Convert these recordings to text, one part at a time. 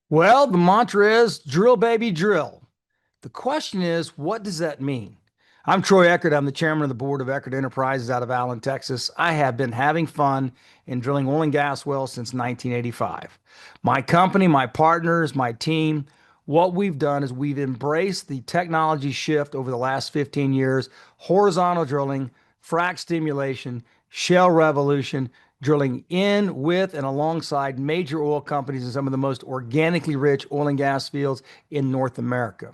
Well, the mantra is drill, baby, drill. The question is, what does that mean? I'm Troy Eckard. I'm the chairman of the board of Eckard Enterprises out of Allen, Texas. I have been having fun in drilling oil and gas wells since 1985. My company, my partners, my team, what we've done is we've embraced the technology shift over the last 15 years, horizontal drilling, frac stimulation, shale revolution, drilling in, with, and alongside major oil companies in some of the most organically rich oil and gas fields in North America.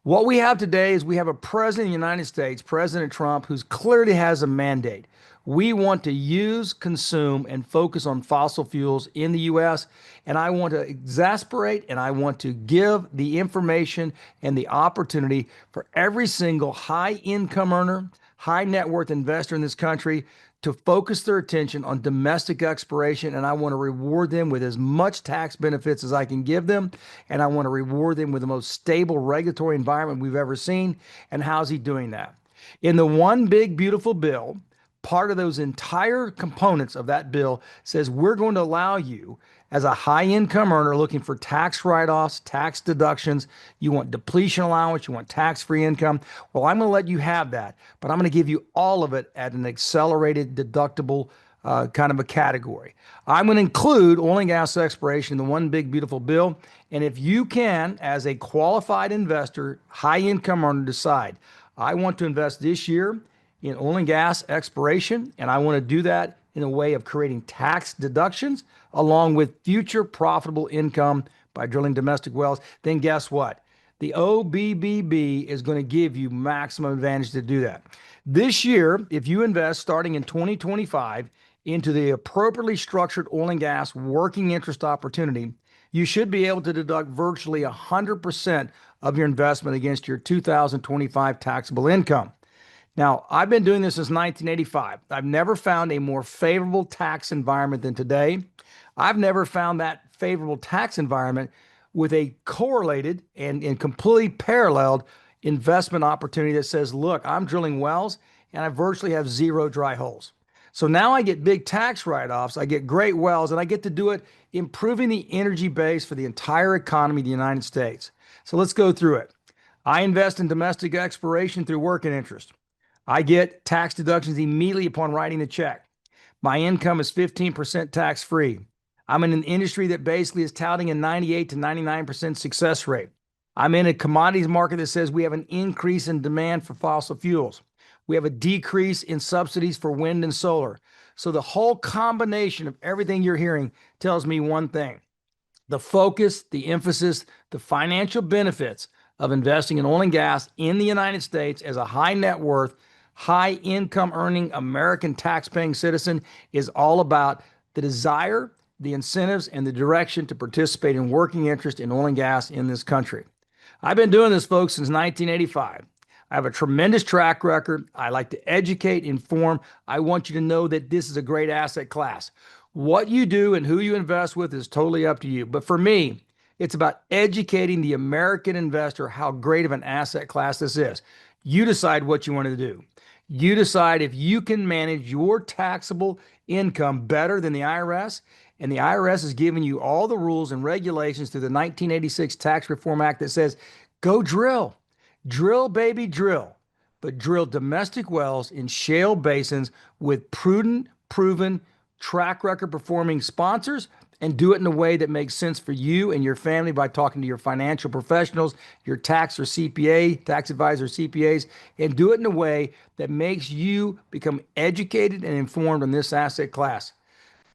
What we have today is we have a president of the United States, President Trump, who clearly has a mandate. We want to use, consume, and focus on fossil fuels in the U.S. And I want to exasperate and I want to give the information and the opportunity for every single high income earner, high net worth investor in this country to focus their attention on domestic exploration. And I want to reward them with as much tax benefits as I can give them. And I want to reward them with the most stable regulatory environment we've ever seen. And how's he doing that? In the one big beautiful bill, part of those entire components of that bill says we're going to allow you as a high income earner looking for tax write-offs, tax deductions, you want depletion allowance, you want tax-free income. Well, I'm going to let you have that, but I'm going to give you all of it at an accelerated deductible kind of a category. I'm going to include oil and gas exploration in the one big beautiful bill. And if you can, as a qualified investor, high income earner, decide, I want to invest this year in oil and gas exploration, and I want to do that in a way of creating tax deductions along with future profitable income by drilling domestic wells, then guess what? The OBBB is going to give you maximum advantage to do that. This year, if you invest starting in 2025 into the appropriately structured oil and gas working interest opportunity, you should be able to deduct virtually 100% of your investment against your 2025 taxable income. Now, I've been doing this since 1985. I've never found a more favorable tax environment than today. I've never found that favorable tax environment with a correlated and completely paralleled investment opportunity that says, look, I'm drilling wells and I virtually have zero dry holes. So now I get big tax write-offs, I get great wells, and I get to do it improving the energy base for the entire economy of the United States. So let's go through it. I invest in domestic exploration through working interest. I get tax deductions immediately upon writing the check. My income is 15% tax free. I'm in an industry that basically is touting a 98 to 99% success rate. I'm in a commodities market that says we have an increase in demand for fossil fuels. We have a decrease in subsidies for wind and solar. So the whole combination of everything you're hearing tells me one thing. The focus, the emphasis, the financial benefits of investing in oil and gas in the United States as a high net worth, high income earning American tax-paying citizen is all about the desire, the incentives, and the direction to participate in working interest in oil and gas in this country. I've been doing this, folks, since 1985. I have a tremendous track record. I like to educate, inform. I want you to know that this is a great asset class. What you do and who you invest with is totally up to you. But for me, it's about educating the American investor how great of an asset class this is. You decide what you want to do. You decide if you can manage your taxable income better than the IRS, and the IRS is giving you all the rules and regulations through the 1986 Tax Reform Act that says, go drill. Drill, baby, drill. But drill domestic wells in shale basins with prudent, proven, track record performing sponsors, and do it in a way that makes sense for you and your family by talking to your financial professionals, your tax or CPA, tax advisor, CPAs, and do it in a way that makes you become educated and informed on this asset class.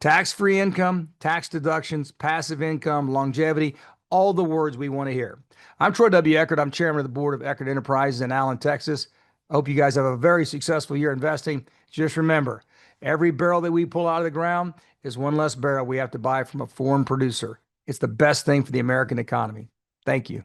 Tax-free income, tax deductions, passive income, longevity, all the words we want to hear. I'm Troy W. Eckard. I'm chairman of the board of Eckard Enterprises in Allen, Texas. I hope you guys have a very successful year investing. Just remember, every barrel that we pull out of the ground is one less barrel we have to buy from a foreign producer. It's the best thing for the American economy. Thank you.